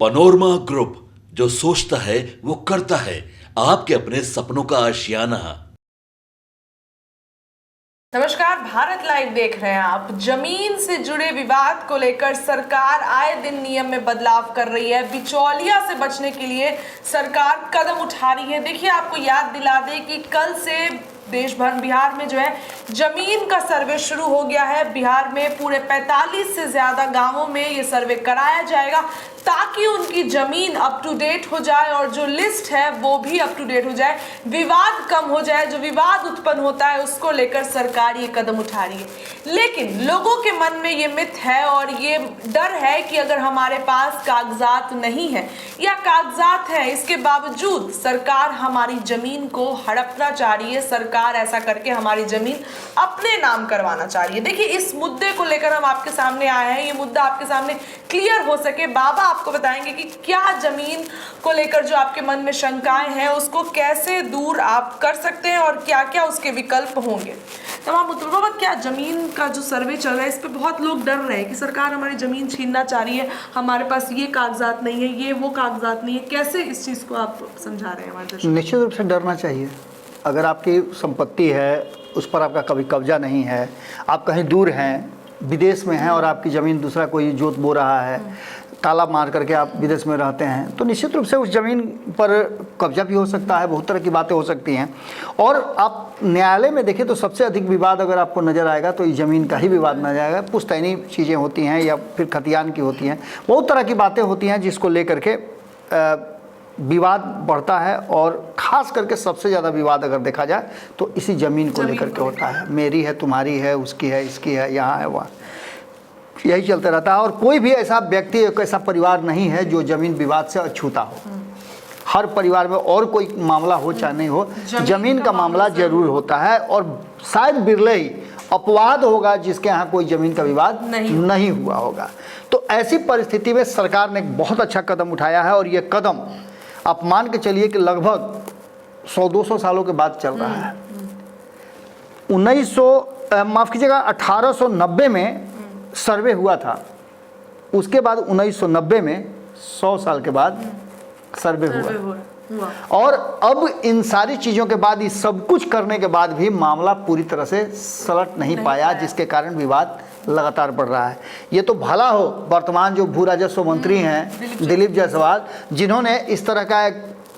Panorama group, जो सोचता है वो करता है। आपके अपने सपनों का आशियाना। नमस्कार, भारत लाइव देख रहे हैं आप। जमीन से जुड़े विवाद को लेकर सरकार आए दिन नियम में बदलाव कर रही है। बिचौलिया से बचने के लिए सरकार कदम उठा रही है। देखिए, आपको याद दिला दे कि कल से देश भर बिहार में जो है जमीन का सर्वे शुरू हो गया है। बिहार में पूरे 45 से ज्यादा गांवों में ये सर्वे कराया जाएगा ताकि उनकी जमीन अप टू डेट हो जाए और जो लिस्ट है वो भी अप टू डेट हो जाए, विवाद कम हो जाए। जो विवाद उत्पन्न होता है उसको लेकर सरकार ये कदम उठा रही है। लेकिन लोगों के मन में ये मिथ है और ये डर है कि अगर हमारे पास कागजात नहीं है या कागजात है इसके बावजूद सरकार हमारी जमीन को हड़पना चाह रही है, सरकार ऐसा करके हमारी जमीन अपने नाम करवाना चाह रही है। देखिए, इस मुद्दे को लेकर हम आपके सामने आए हैं। ये मुद्दा आपके सामने क्लियर हो सके, बाबा आपको बताएंगे कि क्या जमीन को लेकर जो आपके मन में शंकाएं हैं उसको कैसे दूर आप कर सकते हैं और क्या क्या उसके विकल्प होंगे। तमाम मुद्दों बाबा, क्या जमीन का जो सर्वे चल रहा है इस पे बहुत लोग डर रहे हैं कि सरकार हमारी जमीन छीनना चाह रही है, हमारे पास ये कागजात नहीं है, ये वो कागजात नहीं है। कैसे इस चीज़ को आप समझा रहे हैं हमारे दर्शकों? निश्चित रूप से डरना चाहिए। अगर आपकी संपत्ति है, उस पर आपका कभी कब्जा नहीं है, आप कहीं दूर हैं, विदेश में हैं और आपकी ज़मीन दूसरा कोई जोत बो रहा है, ताला मार करके आप विदेश में रहते हैं, तो निश्चित रूप से उस ज़मीन पर कब्जा भी हो सकता है, बहुत तरह की बातें हो सकती हैं। और आप न्यायालय में देखें तो सबसे अधिक विवाद अगर आपको नज़र आएगा तो इस ज़मीन का ही विवाद नजर आएगा। पुश्तैनी चीज़ें होती हैं या फिर खतियान की होती हैं, बहुत तरह की बातें होती हैं जिसको लेकर के विवाद बढ़ता है। और ख़ास करके सबसे ज़्यादा विवाद अगर देखा जाए तो इसी ज़मीन को लेकर के होता है। मेरी है, तुम्हारी है, उसकी है, इसकी है, यहाँ है, वहाँ, यही चलते रहता है। और कोई भी ऐसा व्यक्ति, एक ऐसा परिवार नहीं है जो ज़मीन विवाद से अछूता हो। हर परिवार में और कोई मामला हो चाहे नहीं हो, ज़मीन का मामला जरूर होता है। और शायद बिरले ही अपवाद होगा जिसके यहाँ कोई ज़मीन का विवाद नहीं हुआ होगा। तो ऐसी परिस्थिति में सरकार ने एक बहुत अच्छा कदम उठाया है और ये कदम आप मान के चलिए कि लगभग 100-200 सालों के बाद चल रहा है। 1890 में सर्वे हुआ था, उसके बाद 1990 में 100 साल के बाद सर्वे हुआ। और अब इन सारी चीज़ों के बाद, इस सब कुछ करने के बाद भी मामला पूरी तरह से सलट नहीं पाया, जिसके कारण विवाद लगातार बढ़ रहा है। ये तो भला हो वर्तमान जो भू राजस्व मंत्री हैं दिलीप जायसवाल, जिन्होंने इस तरह का एक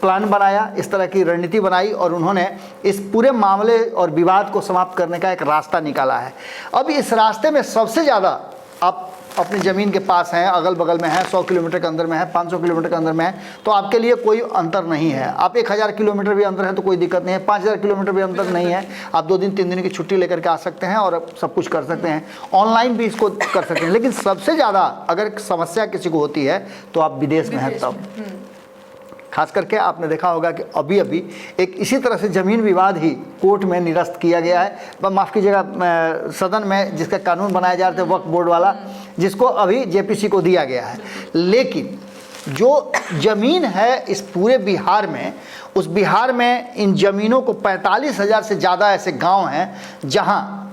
प्लान बनाया, इस तरह की रणनीति बनाई और उन्होंने इस पूरे मामले और विवाद को समाप्त करने का एक रास्ता निकाला है। अब इस रास्ते में सबसे ज़्यादा आप अपनी ज़मीन के पास हैं, अगल बगल में है, 100 किलोमीटर के अंदर में है, 500 किलोमीटर के अंदर में है, तो आपके लिए कोई अंतर नहीं है। आप 1000 किलोमीटर भी अंदर है तो कोई दिक्कत नहीं है, 5000 किलोमीटर भी अंतर नहीं है, आप 2 दिन 3 दिन की छुट्टी लेकर के आ सकते हैं और सब कुछ कर सकते हैं। ऑनलाइन भी इसको कर सकते हैं। लेकिन सबसे ज़्यादा अगर समस्या किसी को होती है तो आप विदेश में हैं तब। खास करके आपने देखा होगा कि अभी अभी एक इसी तरह से ज़मीन विवाद ही कोर्ट में निरस्त किया गया है। माफ़ कीजिएगा, सदन में जिसका कानून बनाया जा रहा था वक्फ बोर्ड वाला, जिसको अभी जेपीसी को दिया गया है। लेकिन जो ज़मीन है इस पूरे बिहार में, उस बिहार में इन ज़मीनों को 45,000 से ज़्यादा ऐसे गाँव हैं जहाँ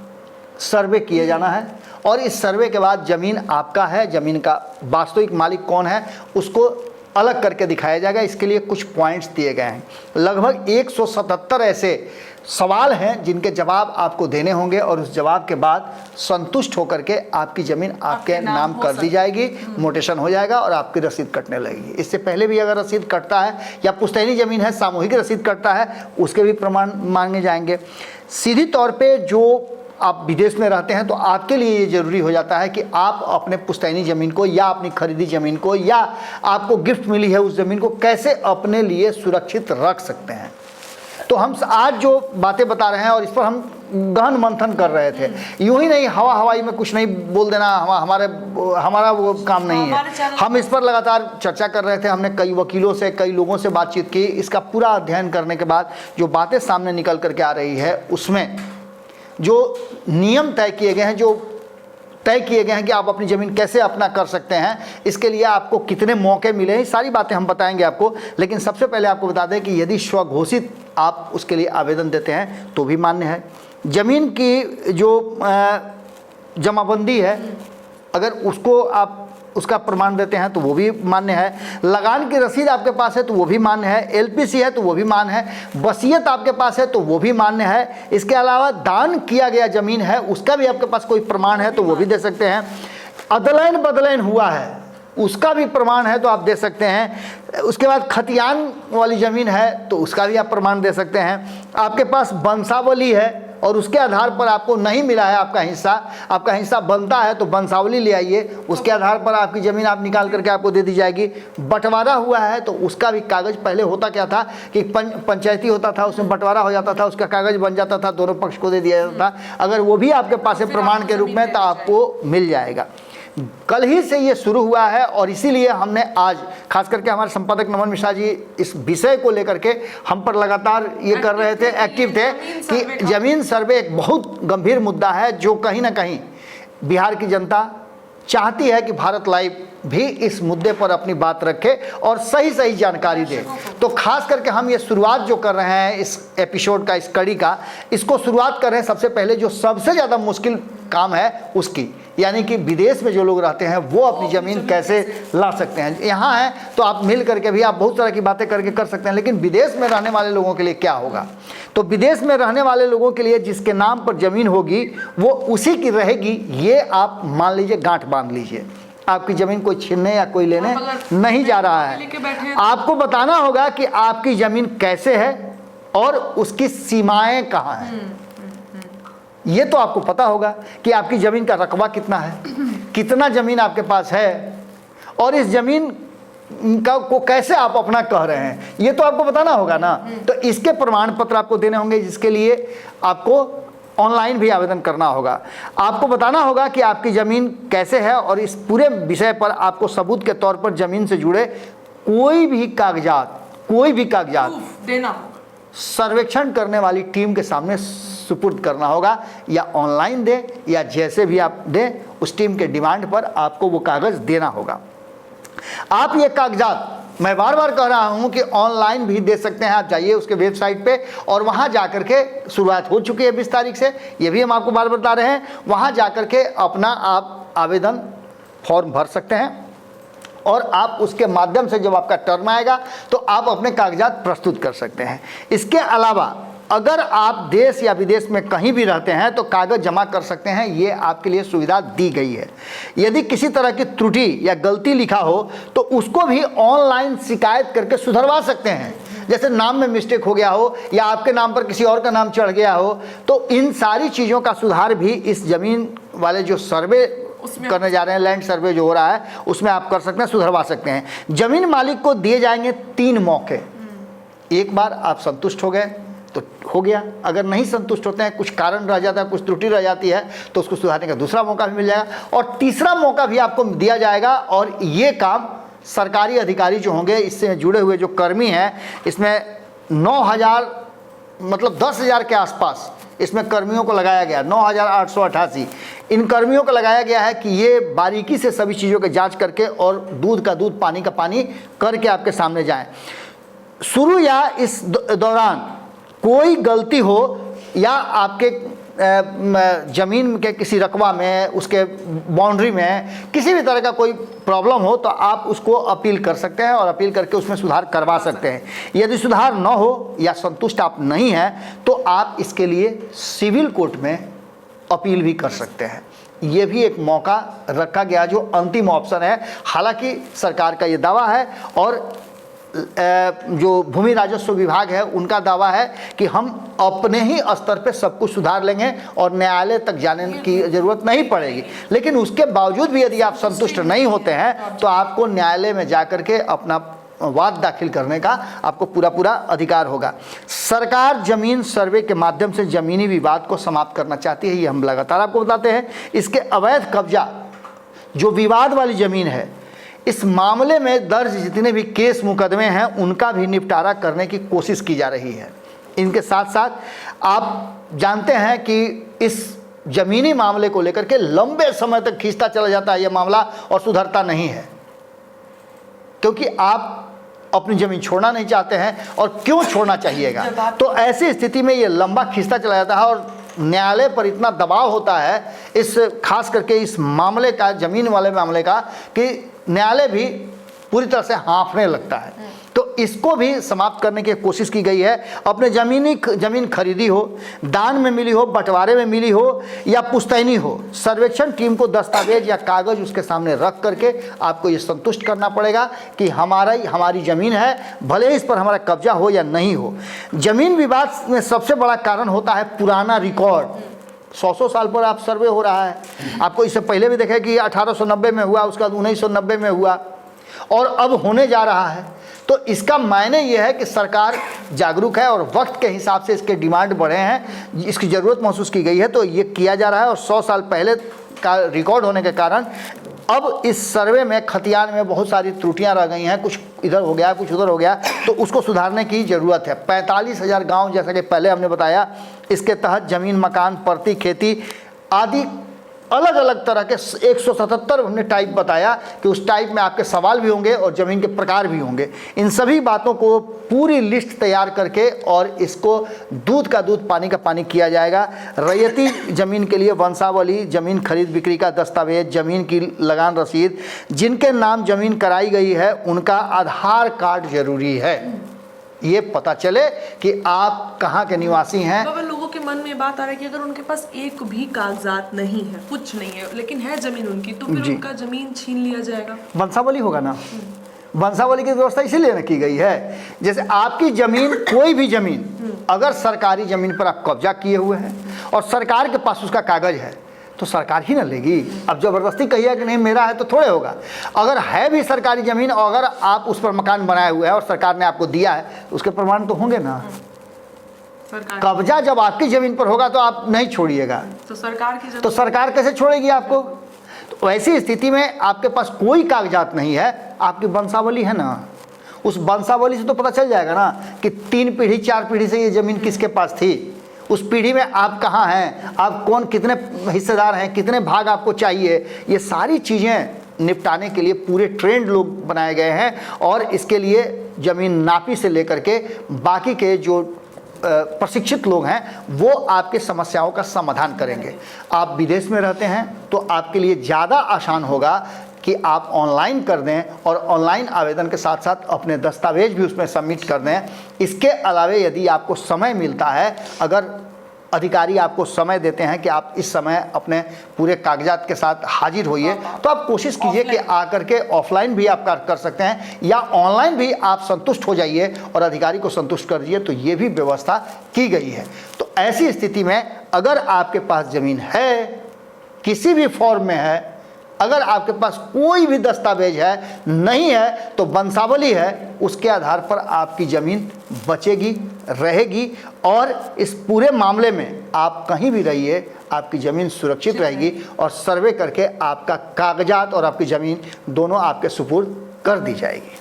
सर्वे किए जाना है। और इस सर्वे के बाद ज़मीन आपका है, ज़मीन का वास्तविक मालिक कौन है उसको अलग करके दिखाया जाएगा। इसके लिए कुछ पॉइंट्स दिए गए हैं। लगभग 177 ऐसे सवाल हैं जिनके जवाब आपको देने होंगे और उस जवाब के बाद संतुष्ट होकर के आपकी ज़मीन आपके नाम कर दी जाएगी, मोटेशन हो जाएगा और आपकी रसीद कटने लगेगी। इससे पहले भी अगर रसीद कटता है या पुश्तैनी ज़मीन है, सामूहिक रसीद कटता है, उसके भी प्रमाण मांगे जाएंगे। सीधी तौर पर जो आप विदेश में रहते हैं तो आपके लिए ये ज़रूरी हो जाता है कि आप अपने पुश्तैनी ज़मीन को या अपनी खरीदी ज़मीन को या आपको गिफ्ट मिली है उस ज़मीन को कैसे अपने लिए सुरक्षित रख सकते हैं। तो हम आज जो बातें बता रहे हैं और इस पर हम गहन मंथन कर रहे थे। यूं ही नहीं हवाई में कुछ नहीं बोल देना हमारा वो काम नहीं है। हम इस पर लगातार चर्चा कर रहे थे। हमने कई वकीलों से, कई लोगों से बातचीत की। इसका पूरा अध्ययन करने के बाद जो बातें सामने निकल करके आ रही है उसमें जो नियम तय किए गए हैं, जो तय किए गए हैं कि आप अपनी ज़मीन कैसे अपना कर सकते हैं, इसके लिए आपको कितने मौके मिले हैं, सारी बातें हम बताएंगे आपको। लेकिन सबसे पहले आपको बता दें कि यदि स्वघोषित आप उसके लिए आवेदन देते हैं तो भी मान्य है। ज़मीन की जो जमाबंदी है, अगर उसको आप उसका प्रमाण देते हैं तो वो भी मान्य है, लगान की रसीद आपके पास है तो वो भी मान्य है, एलपीसी है तो वो भी मान्य है, वसीयत आपके पास है तो वो भी मान्य है, इसके अलावा दान किया गया ज़मीन है उसका भी आपके पास कोई प्रमाण है तो वो भी दे सकते हैं, अदलैन बदलैन हुआ है उसका भी प्रमाण है तो आप दे सकते हैं, उसके बाद खतियान वाली ज़मीन है तो उसका भी आप प्रमाण दे सकते हैं, आपके पास वंशावली है और उसके आधार पर आपको नहीं मिला है आपका हिस्सा बनता है तो वंशावली ले आइए, उसके आधार पर आपकी ज़मीन आप निकाल करके आपको दे दी जाएगी। बंटवारा हुआ है तो उसका भी कागज़, पहले होता क्या था कि पंचायती होता था, उसमें बंटवारा हो जाता था, उसका कागज़ बन जाता था, दोनों पक्ष को दे दिया जाता था, अगर वो भी आपके पास है प्रमाण के रूप में तो आपको मिल जाएगा। कल ही से ये शुरू हुआ है और इसीलिए हमने आज खास करके हमारे संपादक नमन मिश्रा जी इस विषय को लेकर के हम पर लगातार ये कर रहे थे, एक्टिव थे कि ज़मीन सर्वे एक बहुत गंभीर मुद्दा है जो कहीं ना कहीं बिहार की जनता चाहती है कि भारत लाइव भी इस मुद्दे पर अपनी बात रखे और सही सही जानकारी दे। तो खास करके हम ये शुरुआत जो कर रहे हैं इस एपिसोड का, इस कड़ी का, इसको शुरुआत कर रहे हैं सबसे पहले जो सबसे ज़्यादा मुश्किल काम है उसकी, यानी कि विदेश में जो लोग रहते हैं वो अपनी ज़मीन कैसे ला सकते हैं। यहाँ है तो आप मिल करके भी आप बहुत तरह की बातें करके कर सकते हैं, लेकिन विदेश में रहने वाले लोगों के लिए क्या होगा? तो विदेश में रहने वाले लोगों के लिए जिसके नाम पर ज़मीन होगी वो उसी की रहेगी, ये आप मान लीजिए, गांठ बांध लीजिए। आपकी ज़मीन कोई छीनने या कोई लेने नहीं जा रहा है। आपको बताना होगा कि आपकी ज़मीन कैसे है और उसकी सीमाएं कहाँ हैं। ये तो आपको पता होगा कि आपकी ज़मीन का रकबा कितना है, कितना ज़मीन आपके पास है और इस ज़मीन को कैसे आप अपना कह रहे हैं, ये तो आपको बताना होगा ना। तो इसके प्रमाण पत्र आपको देने होंगे, जिसके लिए आपको ऑनलाइन भी आवेदन करना होगा। आपको बताना होगा कि आपकी ज़मीन कैसे है और इस पूरे विषय पर आपको सबूत के तौर पर ज़मीन से जुड़े कोई भी कागजात देना होगा, सर्वेक्षण करने वाली टीम के सामने सुपुर्द करना होगा, या ऑनलाइन दे या जैसे भी आप दें, उस टीम के डिमांड पर आपको वो कागज़ देना होगा। आप ये कागजात, मैं बार बार कह रहा हूं कि ऑनलाइन भी दे सकते हैं। आप जाइए उसके वेबसाइट पे और वहां जाकर के, शुरुआत हो चुकी है 20 तारीख से, ये भी हम आपको बार बार बता रहे हैं, वहां जाकर के अपना आप आवेदन फॉर्म भर सकते हैं और आप उसके माध्यम से जब आपका टर्म आएगा तो आप अपने कागजात प्रस्तुत कर सकते हैं। इसके अलावा अगर आप देश या विदेश में कहीं भी रहते हैं तो कागज़ जमा कर सकते हैं, ये आपके लिए सुविधा दी गई है। यदि किसी तरह की त्रुटि या गलती लिखा हो तो उसको भी ऑनलाइन शिकायत करके सुधरवा सकते हैं। जैसे नाम में मिस्टेक हो गया हो या आपके नाम पर किसी और का नाम चढ़ गया हो, तो इन सारी चीज़ों का सुधार भी इस ज़मीन वाले जो सर्वे करने जा रहे हैं, लैंड सर्वे जो हो रहा है, उसमें आप कर सकते हैं, सुधरवा सकते हैं। ज़मीन मालिक को दिए जाएंगे 3 मौके। एक बार आप संतुष्ट हो गए तो हो गया, अगर नहीं संतुष्ट होते हैं, कुछ कारण रह जाता है, कुछ त्रुटि रह जाती है, तो उसको सुधारने का दूसरा मौका भी मिल जाएगा और तीसरा मौका भी आपको दिया जाएगा। और ये काम सरकारी अधिकारी जो होंगे, इससे जुड़े हुए जो कर्मी हैं, इसमें 9,000 मतलब 10,000 के आसपास इसमें कर्मियों को लगाया गया, 9,888 इन कर्मियों को लगाया गया है कि ये बारीकी से सभी चीज़ों की जांच करके और दूध का दूध, पानी का पानी करके आपके सामने जाएं। शुरू या इस दौरान कोई गलती हो या आपके ज़मीन के किसी रकबा में, उसके बाउंड्री में किसी भी तरह का कोई प्रॉब्लम हो तो आप उसको अपील कर सकते हैं और अपील करके उसमें सुधार करवा सकते हैं। यदि सुधार न हो या संतुष्ट आप नहीं हैं तो आप इसके लिए सिविल कोर्ट में अपील भी कर सकते हैं। ये भी एक मौका रखा गया जो अंतिम ऑप्शन है। हालांकि सरकार का ये दावा है और जो भूमि राजस्व विभाग है उनका दावा है कि हम अपने ही स्तर पे सब कुछ सुधार लेंगे और न्यायालय तक जाने की ज़रूरत नहीं पड़ेगी। लेकिन उसके बावजूद भी यदि आप संतुष्ट नहीं होते हैं तो आपको न्यायालय में जाकर के अपना वाद दाखिल करने का आपको पूरा अधिकार होगा। सरकार जमीन सर्वे के माध्यम से ज़मीनी विवाद को समाप्त करना चाहती है, ये हम लगातार आपको बताते हैं। इसके अवैध कब्जा, जो विवाद वाली ज़मीन है, इस मामले में दर्ज जितने भी केस मुकदमे हैं उनका भी निपटारा करने की कोशिश की जा रही है। इनके साथ साथ आप जानते हैं कि इस ज़मीनी मामले को लेकर के लंबे समय तक खींचता चला जाता है यह मामला और सुधरता नहीं है, क्योंकि आप अपनी ज़मीन छोड़ना नहीं चाहते हैं। और क्यों छोड़ना चाहिएगा? तो ऐसी स्थिति में ये लंबा खींचता चला जाता है और न्यायालय पर इतना दबाव होता है इस खास करके इस मामले का, ज़मीन वाले मामले का, कि न्यायालय भी पूरी तरह से हाँफने लगता है। तो इसको भी समाप्त करने की कोशिश की गई है। अपने ज़मीन खरीदी हो, दान में मिली हो, बंटवारे में मिली हो या पुश्तैनी हो, सर्वेक्षण टीम को दस्तावेज या कागज़ उसके सामने रख करके आपको ये संतुष्ट करना पड़ेगा कि हमारी ज़मीन है, भले ही इस पर हमारा कब्जा हो या नहीं हो। ज़मीन विवाद में सबसे बड़ा कारण होता है पुराना रिकॉर्ड। 100 साल पर आप सर्वे हो रहा है। आपको इससे पहले भी देखें कि 1890 में हुआ, उसके बाद 1990 में हुआ और अब होने जा रहा है। तो इसका मायने ये है कि सरकार जागरूक है और वक्त के हिसाब से इसके डिमांड बढ़े हैं, इसकी ज़रूरत महसूस की गई है, तो ये किया जा रहा है। और 100 साल पहले का रिकॉर्ड होने के कारण अब इस सर्वे में खतियान में बहुत सारी त्रुटियां रह गई हैं, कुछ इधर हो गया, कुछ उधर हो गया, तो उसको सुधारने की ज़रूरत है। 45,000 गाँव, जैसा कि पहले हमने बताया, इसके तहत ज़मीन, मकान, परती, खेती आदि अलग अलग तरह के 177 हमने टाइप बताया कि उस टाइप में आपके सवाल भी होंगे और ज़मीन के प्रकार भी होंगे। इन सभी बातों को पूरी लिस्ट तैयार करके और इसको दूध का दूध, पानी का पानी किया जाएगा। रैयती ज़मीन के लिए वंशावली, ज़मीन खरीद बिक्री का दस्तावेज, ज़मीन की लगान रसीद, जिनके नाम ज़मीन कराई गई है उनका आधार कार्ड जरूरी है, ये पता चले कि आप कहाँ के निवासी हैं। बाबा, लोगों के मन में बात आ रहा है कि अगर उनके पास एक भी कागजात नहीं है, कुछ नहीं है, लेकिन है जमीन उनकी, तो फिर उनका जमीन छीन लिया जाएगा। वंशावली होगा ना, वंशावली की व्यवस्था इसीलिए न की गई है। जैसे आपकी जमीन, कोई भी जमीन अगर सरकारी जमीन पर आप कब्जा किए हुए हैं और सरकार के पास उसका कागज है तो सरकार ही ना लेगी। अब जबरदस्ती कहिए कि नहीं मेरा है तो थोड़े होगा। अगर है भी सरकारी ज़मीन और अगर आप उस पर मकान बनाए हुए हैं और सरकार ने आपको दिया है तो उसके प्रमाण तो होंगे ना। कब्जा जब आपकी ज़मीन पर होगा तो आप नहीं छोड़िएगा, तो सरकार कैसे छोड़ेगी आपको। तो ऐसी स्थिति में आपके पास कोई कागजात नहीं है, आपकी वंशावली है ना, उस वंशावली से तो पता चल जाएगा ना कि 3 पीढ़ी 4 पीढ़ी से ये ज़मीन किसके पास थी, उस पीढ़ी में आप कहाँ हैं, आप कौन, कितने हिस्सेदार हैं, कितने भाग आपको चाहिए। ये सारी चीज़ें निपटाने के लिए पूरे ट्रेंड लोग बनाए गए हैं और इसके लिए ज़मीन नापी से लेकर के बाकी के जो प्रशिक्षित लोग हैं वो आपके समस्याओं का समाधान करेंगे। आप विदेश में रहते हैं तो आपके लिए ज़्यादा आसान होगा कि आप ऑनलाइन कर दें और ऑनलाइन आवेदन के साथ साथ अपने दस्तावेज भी उसमें सबमिट कर दें। इसके अलावा यदि आपको समय मिलता है, अगर अधिकारी आपको समय देते हैं कि आप इस समय अपने पूरे कागजात के साथ हाजिर होइए, तो आप कोशिश कीजिए कि आकर के ऑफलाइन भी आप कर सकते हैं या ऑनलाइन भी आप संतुष्ट हो जाइए और अधिकारी को संतुष्ट कर दीजिए, तो ये भी व्यवस्था की गई है। तो ऐसी स्थिति में अगर आपके पास ज़मीन है, किसी भी फॉर्म में है, अगर आपके पास कोई भी दस्तावेज है, नहीं है तो वंशावली है, उसके आधार पर आपकी ज़मीन बचेगी, रहेगी और इस पूरे मामले में आप कहीं भी रहिए आपकी ज़मीन सुरक्षित रहेगी और सर्वे करके आपका कागजात और आपकी ज़मीन दोनों आपके सुपुर्द कर दी जाएगी।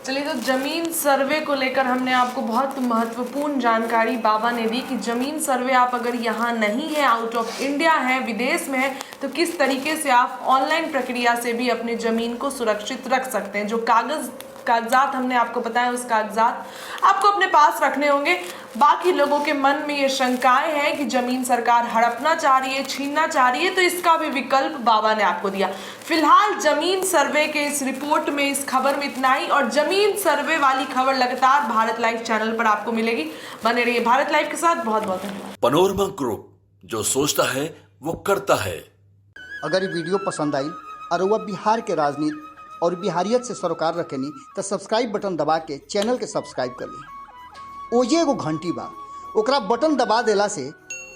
चलिए, तो जमीन सर्वे को लेकर हमने आपको बहुत महत्वपूर्ण जानकारी बाबा ने दी कि जमीन सर्वे आप अगर यहाँ नहीं है, आउट ऑफ इंडिया है, विदेश में है, तो किस तरीके से आप ऑनलाइन प्रक्रिया से भी अपनी ज़मीन को सुरक्षित रख सकते हैं। जो कागजात हमने आपको बताया, उस कागजात आपको अपने पास रखने होंगे। बाकी लोगों के मन में ये शंकाएं हैं कि जमीन सरकार हड़पना चाह रही है, छीनना चाह रही है, तो इसका भी विकल्प बाबा ने आपको दिया। फिलहाल जमीन सर्वे के इस रिपोर्ट में, इस खबर में इतना ही, और जमीन सर्वे वाली खबर लगातार भारत लाइव चैनल पर आपको मिलेगी। बने रहिए भारत लाइव के साथ। बहुत बहुत धन्यवाद। पनोरमा ग्रुप, जो सोचता है वो करता है। अगर ये वीडियो पसंद आई और वह बिहार के राजनीति और बिहारियत से सरोकार रखेनी तो सब्सक्राइब बटन दबा के चैनल के सब्सक्राइब कर ली। ओजे एगो घंटी बा, ओकरा बटन दबा देला से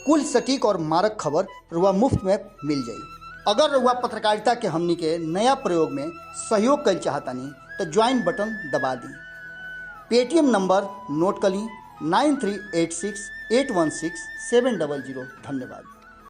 कुल सटीक और मारक खबर रुआ मुफ्त में मिल जाई। अगर रुआ पत्रकारिता के हमनी के नया प्रयोग में सहयोग कर चाहतानी तो ज्वाइन बटन दबा दी। पेटीएम नंबर नोट कर ली 9386816700। धन्यवाद।